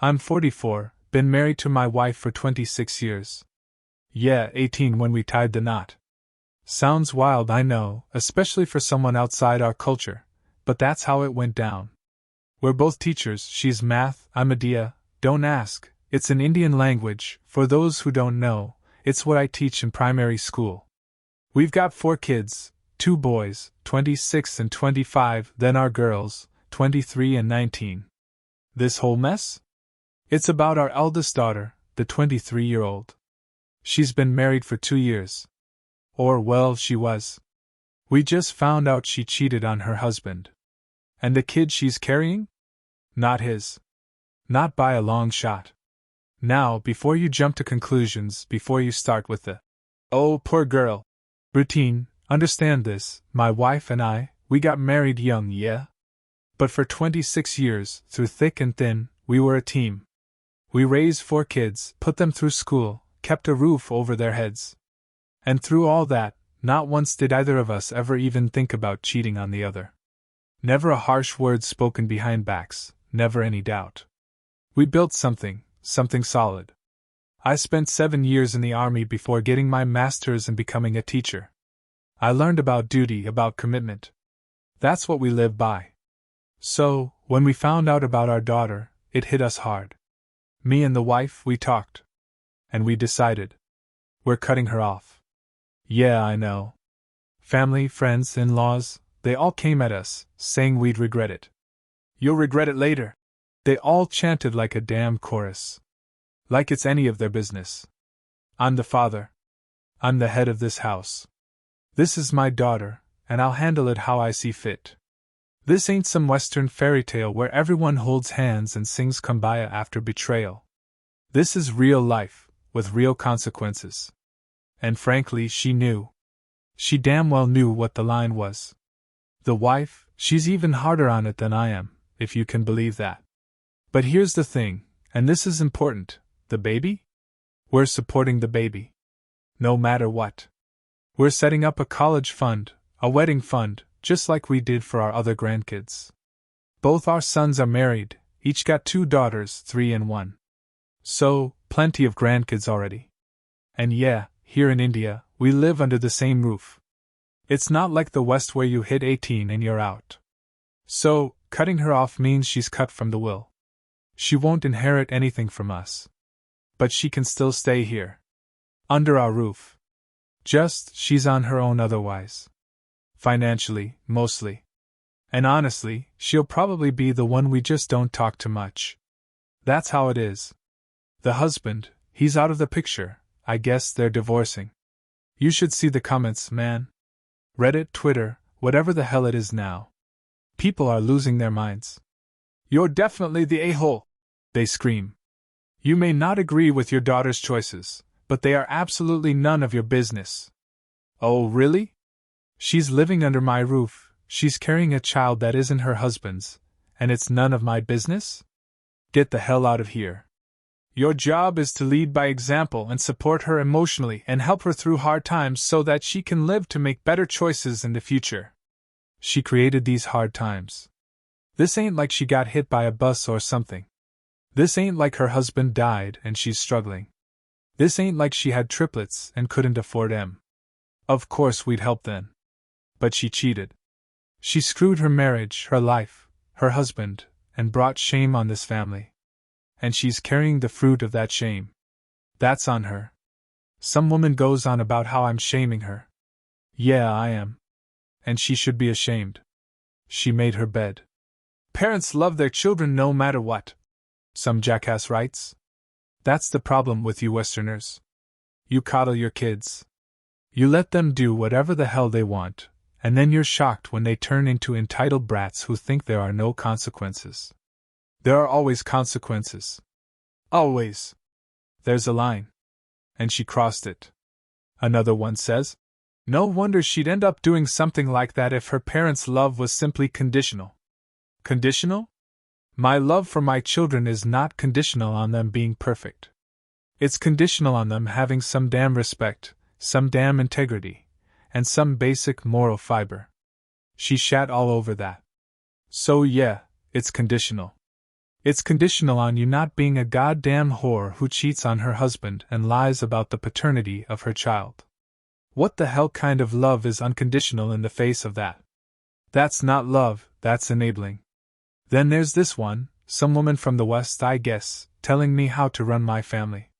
I'm 44, been married to my wife for 26 years. Yeah, 18 when we tied the knot. Sounds wild, I know, especially for someone outside our culture, but that's how it went down. We're both teachers, she's math, I'm Adia, don't ask, it's an Indian language, for those who don't know, it's what I teach in primary school. We've got 4 kids, 2 boys, 26 and 25, then our girls, 23 and 19. This whole mess? It's about our eldest daughter, the 23-year-old. She's been married for 2 years. Or, well, she was. We just found out she cheated on her husband. And the kid she's carrying? Not his. Not by a long shot. Now, before you jump to conclusions, before you start with the, "Oh, poor girl," routine, understand this, my wife and I, we got married young, yeah? But for 26 years, through thick and thin, we were a team. We raised 4 kids, put them through school, kept a roof over their heads. And through all that, not once did either of us ever even think about cheating on the other. Never a harsh word spoken behind backs, never any doubt. We built something solid. I spent 7 years in the army before getting my master's and becoming a teacher. I learned about duty, about commitment. That's what we live by. So, when we found out about our daughter, it hit us hard. Me and the wife, we talked. And we decided. We're cutting her off. Yeah, I know. Family, friends, in-laws, they all came at us, saying we'd regret it. You'll regret it later. They all chanted like a damn chorus. Like it's any of their business. I'm the father. I'm the head of this house. This is my daughter, and I'll handle it how I see fit. This ain't some Western fairy tale where everyone holds hands and sings Kumbaya after betrayal. This is real life, with real consequences. And frankly, she knew. She damn well knew what the line was. The wife, she's even harder on it than I am, if you can believe that. But here's the thing, and this is important, the baby? We're supporting the baby. No matter what. We're setting up a college fund, a wedding fund, just like we did for our other grandkids. Both our sons are married, each got 2 daughters, 3 and 1. So, plenty of grandkids already. And yeah, here in India, we live under the same roof. It's not like the West where you hit 18 and you're out. So, cutting her off means she's cut from the will. She won't inherit anything from us. But she can still stay here. Under our roof. Just, she's on her own otherwise. Financially, mostly. And honestly, she'll probably be the one we just don't talk to much. That's how it is. The husband, he's out of the picture, I guess they're divorcing. You should see the comments, man. Reddit, Twitter, whatever the hell it is now. People are losing their minds. You're definitely the a-hole, they scream. You may not agree with your daughter's choices, but they are absolutely none of your business. Oh, really? She's living under my roof, she's carrying a child that isn't her husband's, and it's none of my business? Get the hell out of here. Your job is to lead by example and support her emotionally and help her through hard times so that she can live to make better choices in the future. She created these hard times. This ain't like she got hit by a bus or something. This ain't like her husband died and she's struggling. This ain't like she had triplets and couldn't afford them. Of course we'd help then. But she cheated. She screwed her marriage, her life, her husband, and brought shame on this family. And she's carrying the fruit of that shame. That's on her. Some woman goes on about how I'm shaming her. Yeah, I am. And she should be ashamed. She made her bed. Parents love their children no matter what. Some jackass writes. That's the problem with you Westerners. You coddle your kids. You let them do whatever the hell they want, and then you're shocked when they turn into entitled brats who think there are no consequences. There are always consequences. Always. There's a line. And she crossed it. Another one says, no wonder she'd end up doing something like that if her parents' love was simply conditional. Conditional? My love for my children is not conditional on them being perfect. It's conditional on them having some damn respect, some damn integrity, and some basic moral fiber. She shat all over that. So yeah, it's conditional. It's conditional on you not being a goddamn whore who cheats on her husband and lies about the paternity of her child. What the hell kind of love is unconditional in the face of that? That's not love, that's enabling. Then there's this one, some woman from the West, I guess, telling me how to run my family.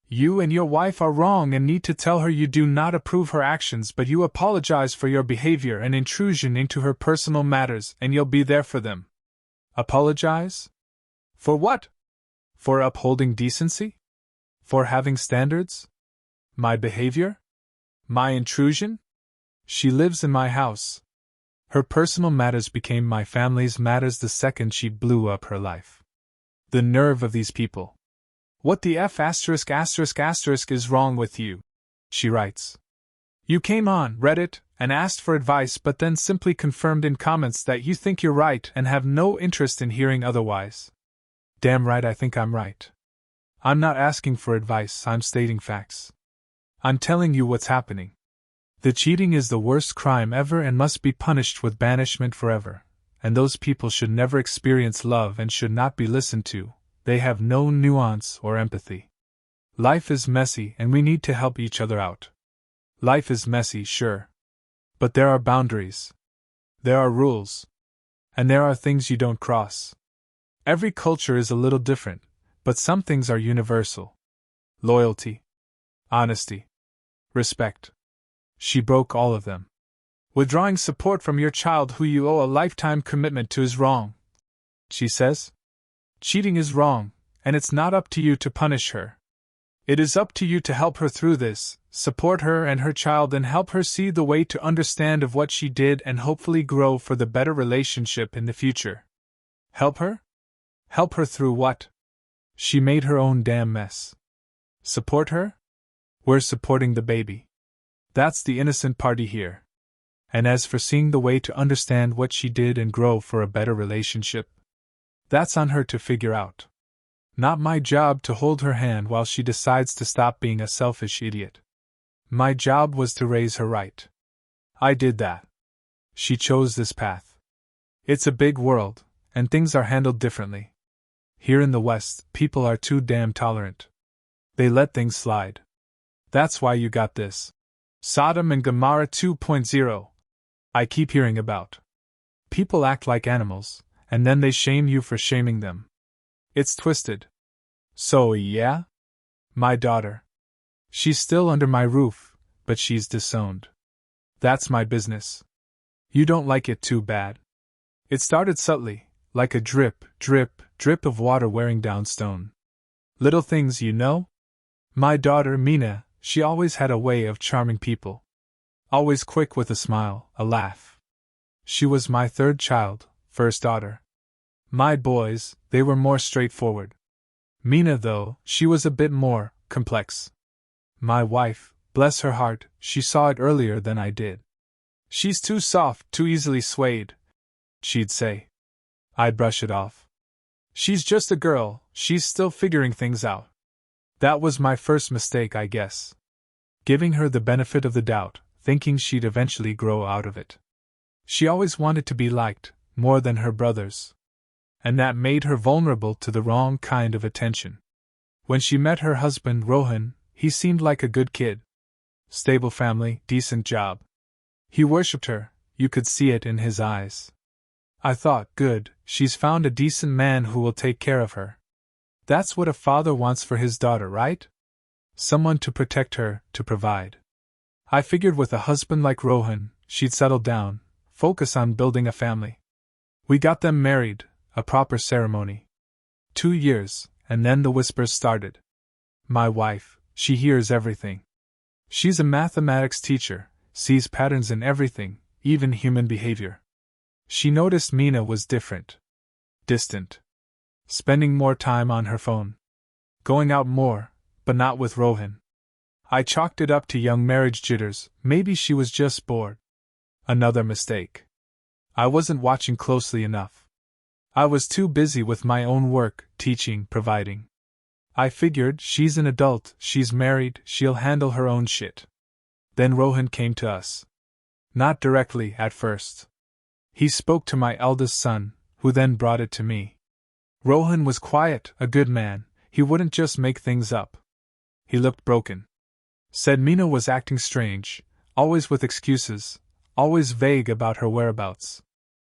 You and your wife are wrong and need to tell her you do not approve her actions, but you apologize for your behavior and intrusion into her personal matters, and you'll be there for them. Apologize? For what? For upholding decency? For having standards? My behavior? My intrusion? She lives in my house. Her personal matters became my family's matters the second she blew up her life. The nerve of these people. What the F*** is wrong with you? She writes. You came on Reddit and asked for advice, but then simply confirmed in comments that you think you're right and have no interest in hearing otherwise. Damn right, I think I'm right. I'm not asking for advice, I'm stating facts. I'm telling you what's happening. The cheating is the worst crime ever and must be punished with banishment forever, and those people should never experience love and should not be listened to. They have no nuance or empathy. Life is messy and we need to help each other out. Life is messy, sure. But there are boundaries. There are rules. And there are things you don't cross. Every culture is a little different, but some things are universal. Loyalty. Honesty. Respect. She broke all of them. Withdrawing support from your child who you owe a lifetime commitment to is wrong. She says. Cheating is wrong, and it's not up to you to punish her. It is up to you to help her through this, support her and her child and help her see the way to understand of what she did and hopefully grow for the better relationship in the future. Help her? Help her through what? She made her own damn mess. Support her? We're supporting the baby. That's the innocent party here. And as for seeing the way to understand what she did and grow for a better relationship, that's on her to figure out. Not my job to hold her hand while she decides to stop being a selfish idiot. My job was to raise her right. I did that. She chose this path. It's a big world, and things are handled differently. Here in the West, people are too damn tolerant. They let things slide. That's why you got this Sodom and Gomorrah 2.0 I keep hearing about. People act like animals, and then they shame you for shaming them. It's twisted. So, yeah? My daughter. She's still under my roof, but she's disowned. That's my business. You don't like it too bad. It started subtly, like a drip, drip, drip of water wearing down stone. Little things, you know? My daughter, Mina, she always had a way of charming people. Always quick with a smile, a laugh. She was my third child, first daughter. My boys, they were more straightforward. Mina, though, she was a bit more complex. My wife, bless her heart, she saw it earlier than I did. She's too soft, too easily swayed, she'd say. I'd brush it off. She's just a girl, she's still figuring things out. That was my first mistake, I guess. Giving her the benefit of the doubt, thinking she'd eventually grow out of it. She always wanted to be liked, more than her brothers. And that made her vulnerable to the wrong kind of attention. When she met her husband, Rohan, he seemed like a good kid. Stable family, decent job. He worshipped her, you could see it in his eyes. I thought, good, she's found a decent man who will take care of her. That's what a father wants for his daughter, right? Someone to protect her, to provide. I figured with a husband like Rohan, she'd settle down, focus on building a family. We got them married, a proper ceremony. 2 years, and then the whispers started. My wife, she hears everything. She's a mathematics teacher, sees patterns in everything, even human behavior. She noticed Mina was different. Distant. Spending more time on her phone. Going out more, but not with Rohan. I chalked it up to young marriage jitters, maybe she was just bored. Another mistake. I wasn't watching closely enough. I was too busy with my own work, teaching, providing. I figured, she's an adult, she's married, she'll handle her own shit. Then Rohan came to us. Not directly, at first. He spoke to my eldest son, who then brought it to me. Rohan was quiet, a good man, he wouldn't just make things up. He looked broken. Said Mina was acting strange, always with excuses, always vague about her whereabouts.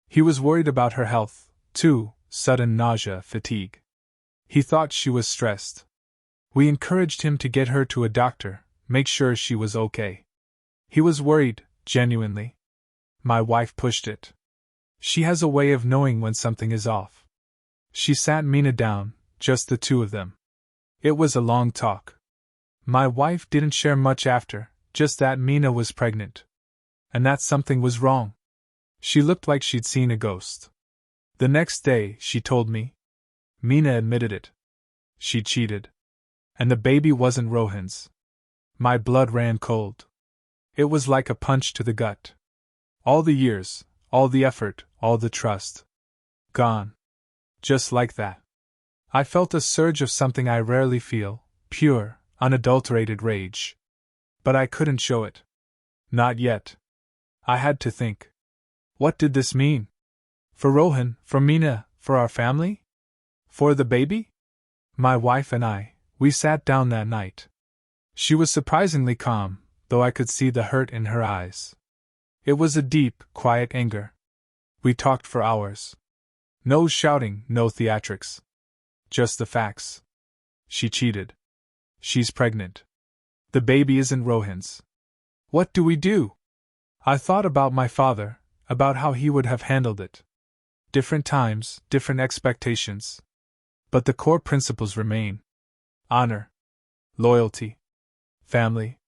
He was worried about her health, too, sudden nausea, fatigue. He thought she was stressed. We encouraged him to get her to a doctor, make sure she was okay. He was worried, genuinely. My wife pushed it. She has a way of knowing when something is off. She sat Mina down, just the two of them. It was a long talk. My wife didn't share much after, just that Mina was pregnant. And that something was wrong. She looked like she'd seen a ghost. The next day, she told me. Mina admitted it. She cheated. And the baby wasn't Rohan's. My blood ran cold. It was like a punch to the gut. All the years, all the effort, all the trust. Gone. Just like that. I felt a surge of something I rarely feel, pure, unadulterated rage. But I couldn't show it. Not yet. I had to think. What did this mean? For Rohan, for Mina, for our family? For the baby? My wife and I, we sat down that night. She was surprisingly calm, though I could see the hurt in her eyes. It was a deep, quiet anger. We talked for hours. No shouting, no theatrics. Just the facts. She cheated. She's pregnant. The baby isn't Rohan's. What do we do? I thought about my father, about how he would have handled it. Different times, different expectations. But the core principles remain. Honor. Loyalty. Family.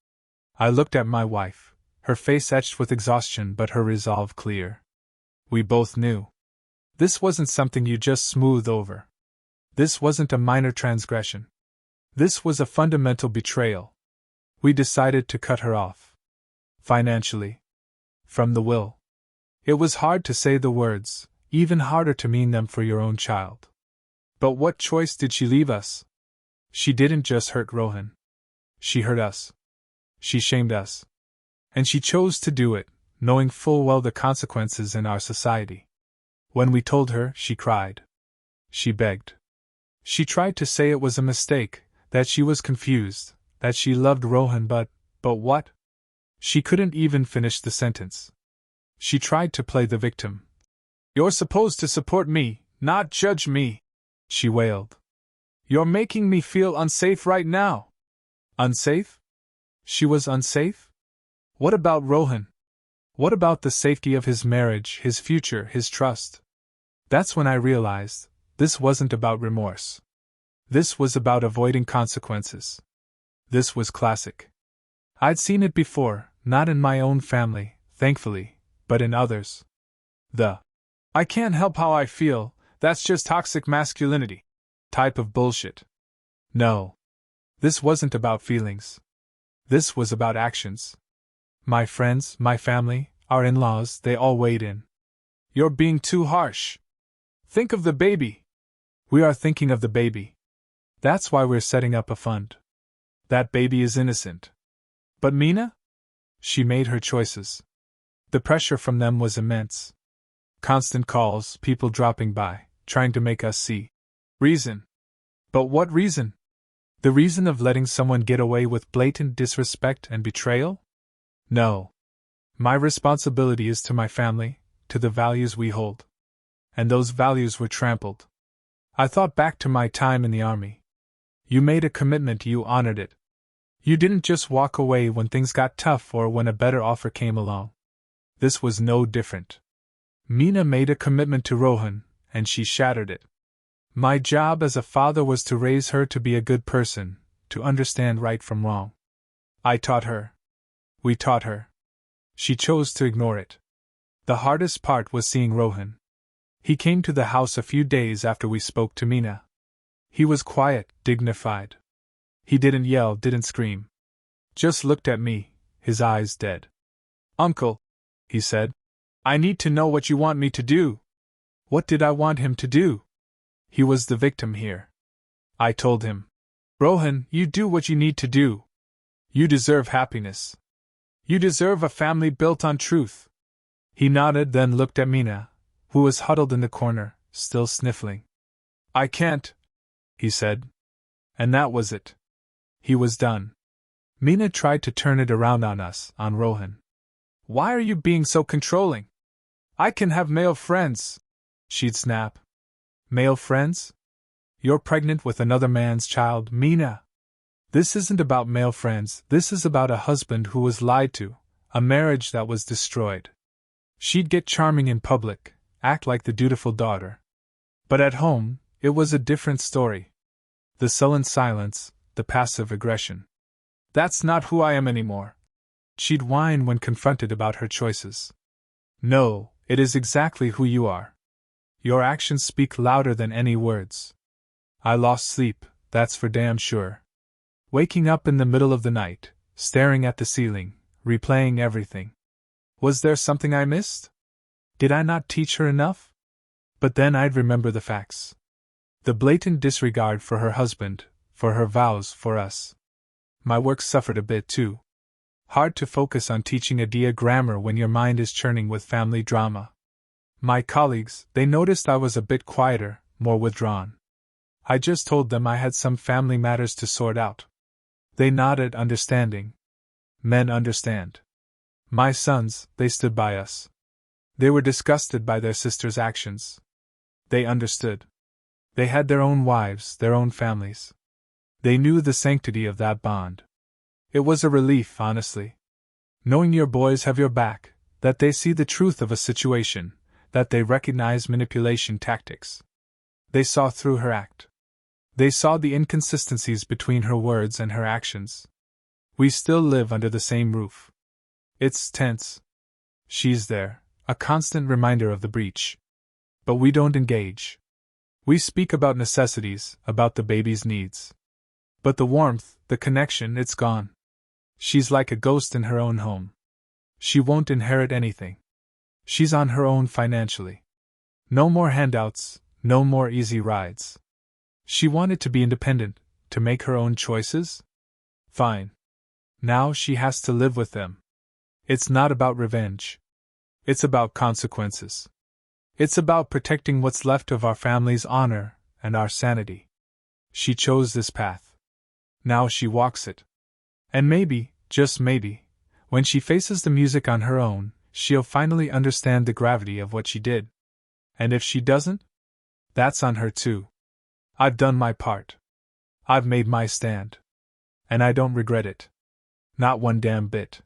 I looked at my wife, her face etched with exhaustion but her resolve clear. We both knew. This wasn't something you just smooth over. This wasn't a minor transgression. This was a fundamental betrayal. We decided to cut her off. Financially. From the will. It was hard to say the words, even harder to mean them for your own child. But what choice did she leave us? She didn't just hurt Rohan. She hurt us. She shamed us. And she chose to do it, knowing full well the consequences in our society. When we told her, she cried. She begged. She tried to say it was a mistake, that she was confused, that she loved Rohan but what? She couldn't even finish the sentence. She tried to play the victim. You're supposed to support me, not judge me, she wailed. You're making me feel unsafe right now. Unsafe? She was unsafe? What about Rohan? What about the safety of his marriage, his future, his trust? That's when I realized, this wasn't about remorse. This was about avoiding consequences. This was classic. I'd seen it before, not in my own family, thankfully, but in others. I can't help how I feel, that's just toxic masculinity type of bullshit. No. This wasn't about feelings. This was about actions. My friends, my family, our in-laws, they all weighed in. You're being too harsh. Think of the baby. We are thinking of the baby. That's why we're setting up a fund. That baby is innocent. But Mina? She made her choices. The pressure from them was immense. Constant calls, people dropping by, trying to make us see. Reason. But what reason? The reason of letting someone get away with blatant disrespect and betrayal? No. My responsibility is to my family, to the values we hold. And those values were trampled. I thought back to my time in the army. You made a commitment, you honored it. You didn't just walk away when things got tough or when a better offer came along. This was no different. Mina made a commitment to Rohan, and she shattered it. My job as a father was to raise her to be a good person, to understand right from wrong. I taught her. We taught her. She chose to ignore it. The hardest part was seeing Rohan. He came to the house a few days after we spoke to Mina. He was quiet, dignified. He didn't yell, didn't scream. Just looked at me, his eyes dead. Uncle, he said, I need to know what you want me to do. What did I want him to do? He was the victim here. I told him. Rohan, you do what you need to do. You deserve happiness. You deserve a family built on truth. He nodded, then looked at Mina, who was huddled in the corner, still sniffling. I can't, he said. And that was it. He was done. Mina tried to turn it around on us, on Rohan. Why are you being so controlling? I can have male friends, she'd snap. Male friends? You're pregnant with another man's child, Mina. This isn't about male friends, this is about a husband who was lied to, a marriage that was destroyed. She'd get charming in public, act like the dutiful daughter. But at home, it was a different story. The sullen silence, the passive aggression. That's not who I am anymore. She'd whine when confronted about her choices. No, it is exactly who you are. Your actions speak louder than any words. I lost sleep, that's for damn sure. Waking up in the middle of the night, staring at the ceiling, replaying everything. Was there something I missed? Did I not teach her enough? But then I'd remember the facts. The blatant disregard for her husband, for her vows, for us. My work suffered a bit too. Hard to focus on teaching Adia grammar when your mind is churning with family drama. My colleagues, they noticed I was a bit quieter, more withdrawn. I just told them I had some family matters to sort out. They nodded, understanding. Men understand. My sons, they stood by us. They were disgusted by their sister's actions. They understood. They had their own wives, their own families. They knew the sanctity of that bond. It was a relief, honestly. Knowing your boys have your back, that they see the truth of a situation, that they recognize manipulation tactics. They saw through her act. They saw the inconsistencies between her words and her actions. We still live under the same roof. It's tense. She's there, a constant reminder of the breach. But we don't engage. We speak about necessities, about the baby's needs. But the warmth, the connection, it's gone. She's like a ghost in her own home. She won't inherit anything. She's on her own financially. No more handouts, no more easy rides. She wanted to be independent, to make her own choices? Fine. Now she has to live with them. It's not about revenge. It's about consequences. It's about protecting what's left of our family's honor and our sanity. She chose this path. Now she walks it. And maybe, just maybe, when she faces the music on her own, she'll finally understand the gravity of what she did. And if she doesn't? That's on her too. I've done my part. I've made my stand. And I don't regret it. Not one damn bit.